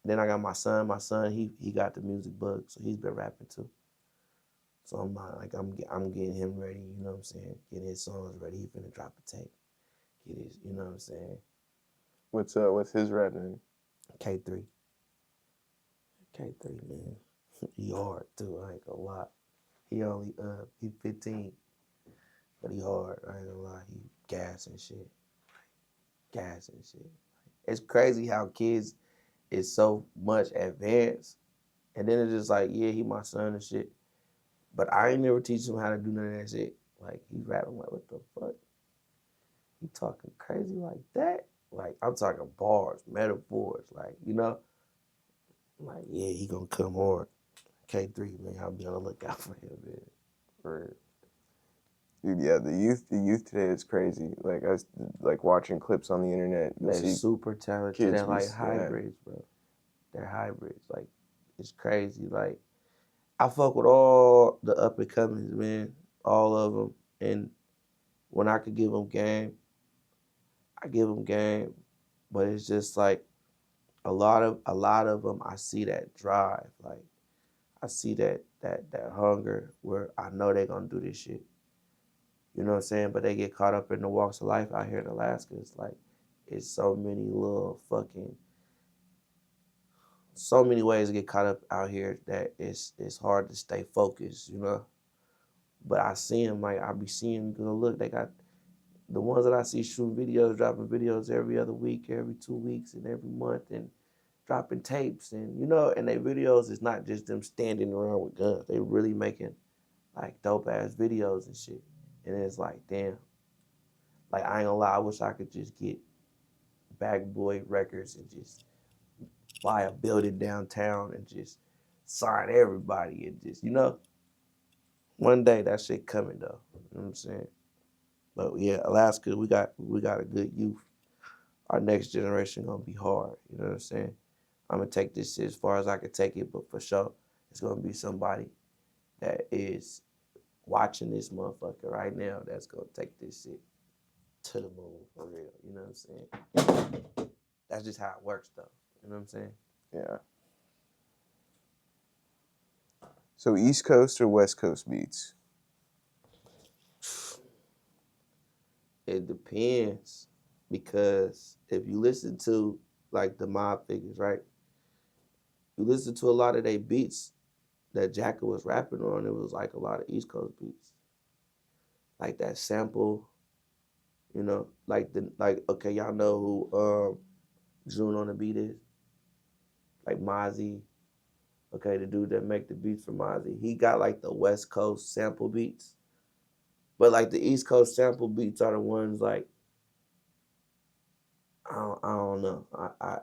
Then I got my son. My son, he got the music bug, so he's been rapping too. So I'm like I'm getting him ready. You know what I'm saying? Getting his songs ready. He finna drop a tape. Get his, you know what I'm saying? What's his rap name? K3. K3, man. He hard too. I ain't gonna lie. He 15, but he hard. I ain't gonna lie. He gas and shit. Gas and shit. It's crazy how kids is so much advanced, and then it's just like, yeah, he my son and shit. But I ain't never teach him how to do none of that shit. Like he rapping like, what the fuck? He talking crazy like that? Like I'm talking bars, metaphors, like you know, like yeah, he gonna come hard. K3, man, I'll be on the lookout for him, man. For real. Dude, yeah, the youth today is crazy. Like like watching clips on the internet, you'll They're see super talented. kids They're like hybrids, bro. They're hybrids. Like it's crazy. Like I fuck with all the up and comings, man. All of them. And when I could give them game, I give them game. But it's just like a lot of them. I see that drive. Like I see that hunger where I know they gonna do this shit. You know what I'm saying? But they get caught up in the walks of life out here in Alaska. It's like it's so many little fucking so many ways to get caught up out here that it's hard to stay focused, you know. But I see them like I be seeing, you know, look, they got the ones that I see shooting videos, dropping videos every other week, every 2 weeks, and every month, and dropping tapes, and you know, and their videos is not just them standing around with guns. They really making like dope ass videos and shit. And it's like, damn, like I ain't gonna lie, I wish I could just get BagBoy Records and just buy a building downtown and just sign everybody and just, you know, one day that shit coming though. You know what I'm saying? But yeah, Alaska, we got a good youth. Our next generation gonna be hard. You know what I'm saying? I'm gonna take this shit as far as I can take it, but for sure, it's gonna be somebody that is watching this motherfucker right now that's gonna take this shit to the moon for real. You know what I'm saying? That's just how it works though. You know what I'm saying? Yeah. So East Coast or West Coast beats? It depends because if you listen to like the mob figures, right? You listen to a lot of their beats that Jacka was rapping on, it was like a lot of East Coast beats. Like that sample, you know, like okay, y'all know who June on the beat is? Like Mozzie. Okay, the dude that make the beats for Mozzie. He got like the West Coast sample beats. But like the East Coast sample beats are the ones like I don't know.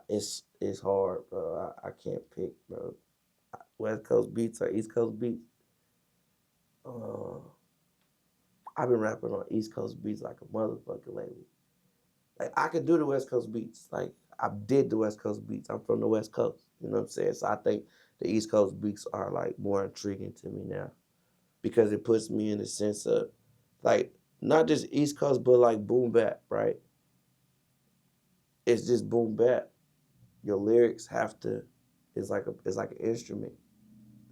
It's hard, bro. I can't pick, bro. West Coast beats or East Coast beats. Uh, I've been rapping on East Coast beats like a motherfucker lately. Like I could do the West Coast beats. Like I did the West Coast beats. I'm from the West Coast. You know what I'm saying? So I think the East Coast beats are like more intriguing to me now because it puts me in the sense of like not just East Coast but like boom bap, right? It's just boom bap. Your lyrics have to. It's like an instrument.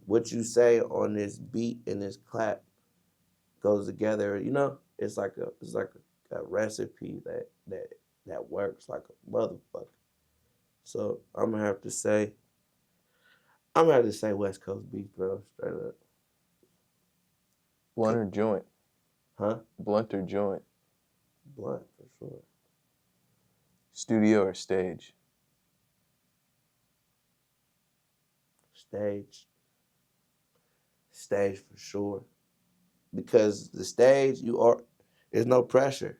What you say on this beat and this clap goes together. You know, it's like a recipe that works like a motherfucker. So I'm gonna have to say West Coast beef, bro, straight up. Blunt or joint? Huh? Blunt or joint? Blunt for sure. Studio or stage? Stage, stage for sure. Because the stage, there's no pressure.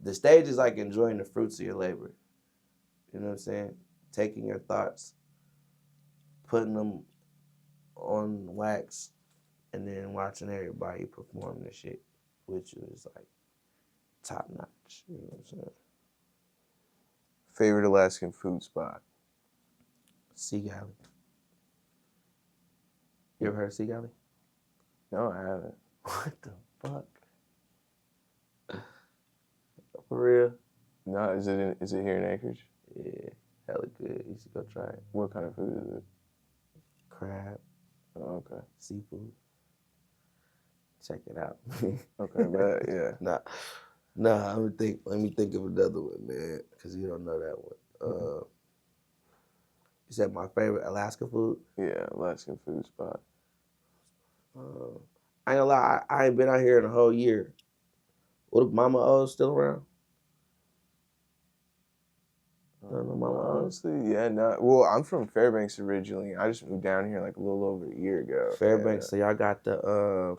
The stage is like enjoying the fruits of your labor. You know what I'm saying? Taking your thoughts, putting them on wax and then watching everybody perform the shit, which was like top notch. You know what I'm saying? Favorite Alaskan food spot? Sea Galley. You ever heard of Sea Galley? No, I haven't. What the fuck? For real? No, is it here in Anchorage? Yeah, hella good. You should go try it. What kind of food is it? Crab, Oh, okay. seafood. Check it out. Okay, but yeah. Nah. Let me think of another one, man, because you don't know that one. You said my favorite Alaska food. Yeah, Alaskan food spot. I ain't gonna lie, I ain't been out here in a whole year. What if Mama O's still around? Don't know Mama O's. Honestly, yeah, no. Well, I'm from Fairbanks originally. I just moved down here like a little over a year ago. Fairbanks, so y'all got the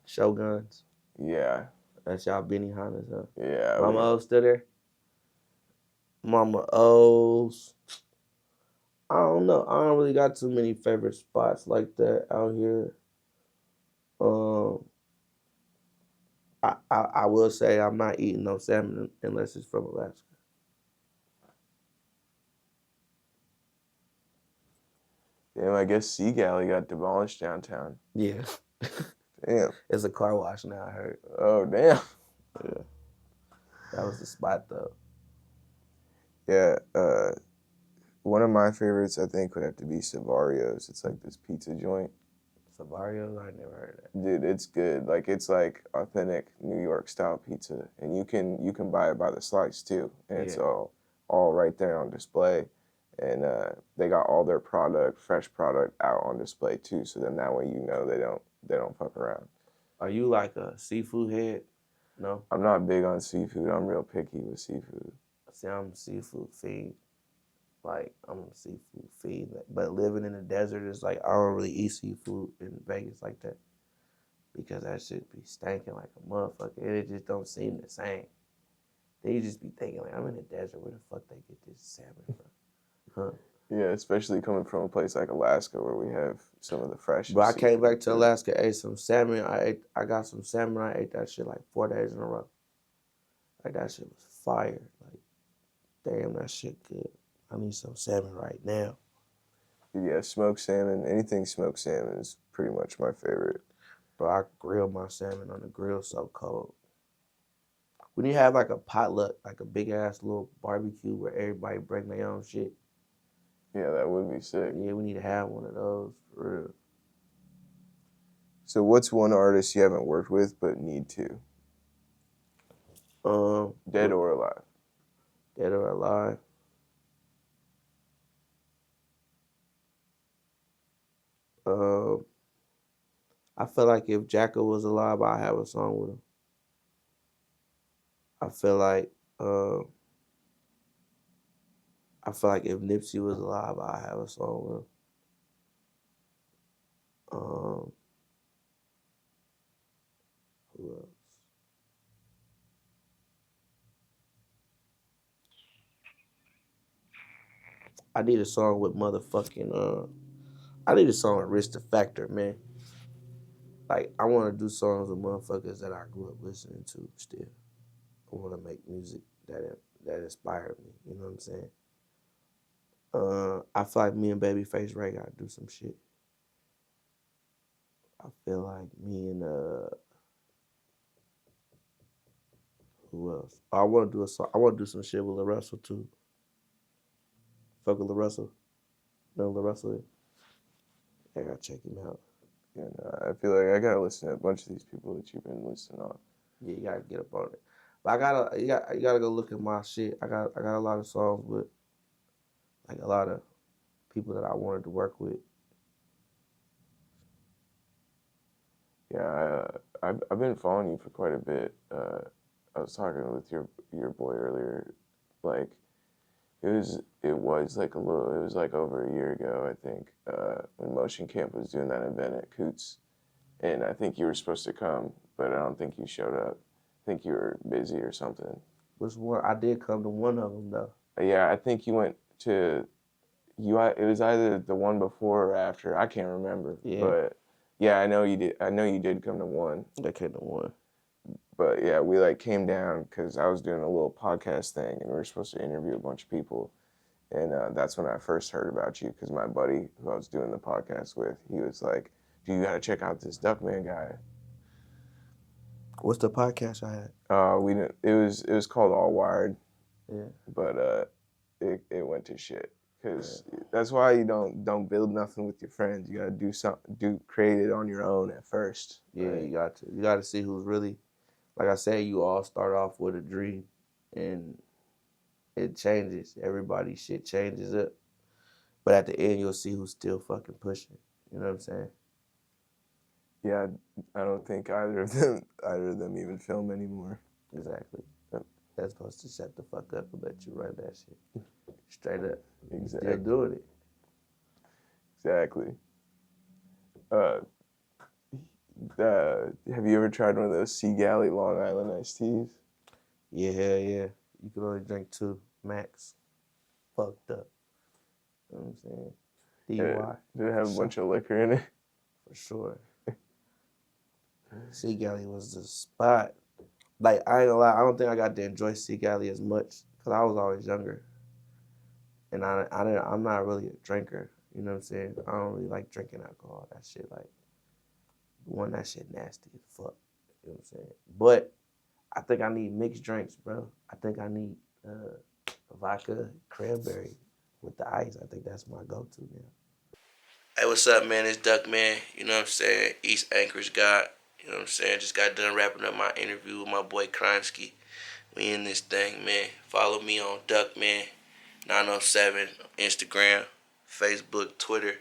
Shoguns. Yeah. That's y'all Benihanas, huh? Yeah. Mama O's still there? Mama O's. I don't know. I don't really got too many favorite spots like that out here. I will say I'm not eating no salmon unless it's from Alaska. Damn, I guess Sea Galley got demolished downtown. Yeah. Damn. It's a car wash now, I heard. Oh, damn. Yeah. That was the spot, though. Yeah, one of my favorites, I think, would have to be Savario's. It's like this pizza joint. Savario's? I never heard of that. Dude, it's good. Like, it's like authentic New York style pizza, and you can buy it by the slice too, and it's all right there on display. And they got all their fresh product, out on display too. So then that way you know they don't fuck around. Are you like a seafood head? No. I'm not big on seafood. I'm real picky with seafood. See, I'm a seafood fiend. Like, I'm a seafood fiend. But living in the desert is like, I don't really eat seafood in Vegas like that. Because that shit be stinking like a motherfucker. And it just don't seem the same. Then you just be thinking, like, I'm in the desert. Where the fuck they get this salmon from? Huh? Yeah, especially coming from a place like Alaska where we have some of the freshest. But I came back to Alaska, ate some salmon. I got some salmon. I ate that shit like 4 days in a row. Like, that shit was fire. Like, damn, that shit good. I need some salmon right now. Yeah, smoked salmon. Anything smoked salmon is pretty much my favorite. Bro, I grill my salmon on the grill so cold. We need to have like a potluck, like a big ass little barbecue where everybody bring their own shit. Yeah, that would be sick. Yeah, we need to have one of those for real. So what's one artist you haven't worked with but need to? Dead or alive? Dead or alive? I feel like if Jacka was alive, I'd have a song with him. I feel like if Nipsey was alive, I'd have a song with him. Who else? I need a song with motherfucking I need a song with Rich the Factor, man. Like, I want to do songs with motherfuckers that I grew up listening to still. I want to make music that inspired me. You know what I'm saying? I feel like me and Babyface Ray got to do some shit. I feel like me and who else? I want to do a song. I want to do some shit with Lil Russell too. Fuck with Lil Russell. Know who Lil Russell is? I gotta check him out. Yeah, no, I feel like I gotta listen to a bunch of these people that you've been listening on. Yeah, you gotta get up on it. But you gotta go look at my shit. I got a lot of songs with like a lot of people that I wanted to work with. Yeah, I've been following you for quite a bit. I was talking with your boy earlier. Like, it was like over a year ago, I think, when Motion Camp was doing that event at Coots, and I think you were supposed to come, but I don't think you showed up. I think you were busy or something. Which one? I did come to one of them though. Yeah, I think you It was either the one before or after. I can't remember. Yeah. But yeah, I know you did. I know you did come to one. I came to one. But yeah, we like came down because I was doing a little podcast thing, and we were supposed to interview a bunch of people. And that's when I first heard about you, because my buddy who I was doing the podcast with, he was like, "Dude, you gotta check out this Duckman guy." What's the podcast I had? We didn't. It was called All Wired. Yeah. But it went to shit, because that's why you don't build nothing with your friends. You gotta create it on your own at first. Yeah, right? you got to see who's really, like I said, you all start off with a dream, and it changes. Everybody's shit changes up, but at the end you'll see who's still fucking pushing. You know what I'm saying? Yeah, I don't think either of them even film anymore. Exactly. They're supposed to shut the fuck up and let you run that shit. Straight up. Exactly. Still doing it. Exactly. Have you ever tried one of those Sea Galley Long Island iced teas? Yeah, hell yeah. You can only drink 2 max. Fucked up. You know what I'm saying? DUI. Did it have a bunch of liquor in it? For sure. Sea Galley was the spot. Like, I ain't gonna lie, I don't think I got to enjoy Sea Galley as much because I was always younger. And I'm not really a drinker. You know what I'm saying? I don't really like drinking alcohol. That shit, like, that shit nasty as fuck. You know what I'm saying? But I think I need mixed drinks, bro. I think I need vodka, cranberry with the ice. I think that's my go-to now. Hey, what's up, man? It's Duckman. You know what I'm saying? East Anchorage God. You know what I'm saying? Just got done wrapping up my interview with my boy Crimeski. We in this thing, man. Follow me on Duckman 907 on Instagram, Facebook, Twitter.